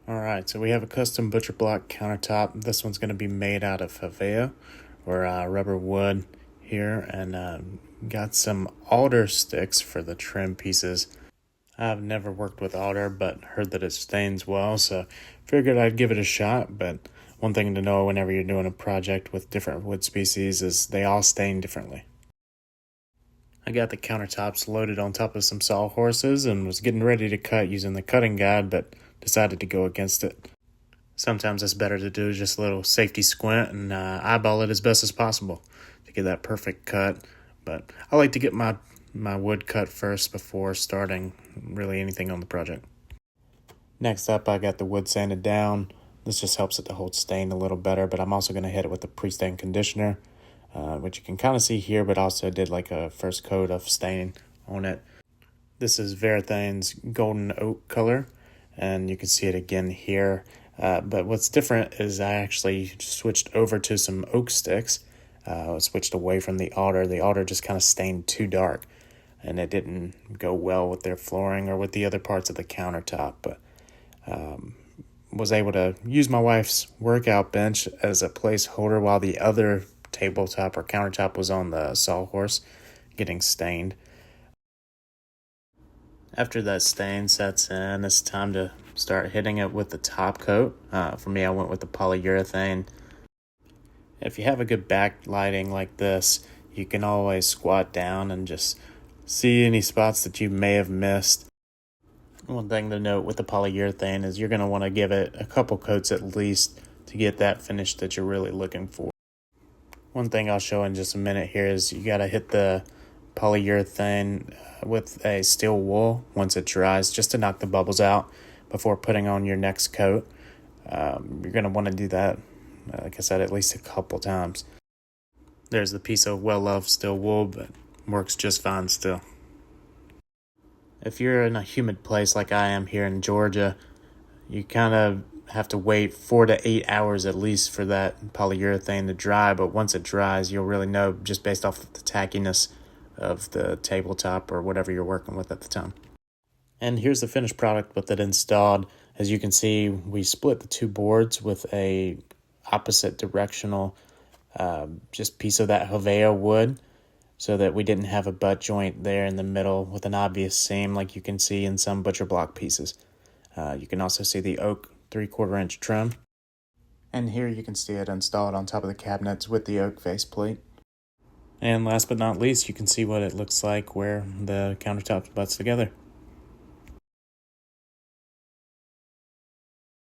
Alright, so we have a custom butcher block countertop. This one's going to be made out of Hevea or rubber wood here, and got some alder sticks for the trim pieces. I've never worked with alder, but heard that it stains well, so figured I'd give it a shot. But one thing to know whenever you're doing a project with different wood species is they all stain differently. I got the countertops loaded on top of some sawhorses and was getting ready to cut using the cutting guide, but decided to go against it. Sometimes it's better to do just a little safety squint and eyeball it as best as possible to get that perfect cut. But I like to get my wood cut first before starting really anything on the project. Next up, I got the wood sanded down. This just helps it to hold stain a little better, but I'm also going to hit it with the pre-stain conditioner, which you can kind of see here, but also did like a first coat of stain on it. This is Verithane's golden oak color, and you can see it again here. But what's different is I actually switched over to some oak sticks. Switched away from the alder. The alder just kind of stained too dark, and it didn't go well with their flooring or with the other parts of the countertop. But was able to use my wife's workout bench as a placeholder while the other tabletop or countertop was on the sawhorse getting stained. After that stain sets in, it's time to start hitting it with the top coat. For me, I went with the polyurethane. If you have a good backlighting like this, you can always squat down and just see any spots that you may have missed. One thing to note with the polyurethane is you're going to want to give it a couple coats at least to get that finish that you're really looking for. One thing I'll show in just a minute here is you got to hit the polyurethane with a steel wool once it dries, just to knock the bubbles out before putting on your next coat. You're going to want to do that, like I said, at least a couple times. There's the piece of well-loved steel wool, but works just fine still. If you're in a humid place like I am here in Georgia, you kind of have to wait 4 to 8 hours at least for that polyurethane to dry, but once it dries, you'll really know just based off of the tackiness of the tabletop or whatever you're working with at the time. And here's the finished product with it installed. As you can see, we split the two boards with a opposite directional just piece of that Hevea wood, so that we didn't have a butt joint there in the middle with an obvious seam like you can see in some butcher block pieces. You can also see the oak 3/4 inch trim. And here you can see it installed on top of the cabinets with the oak faceplate. And last but not least, you can see what it looks like where the countertops butts together.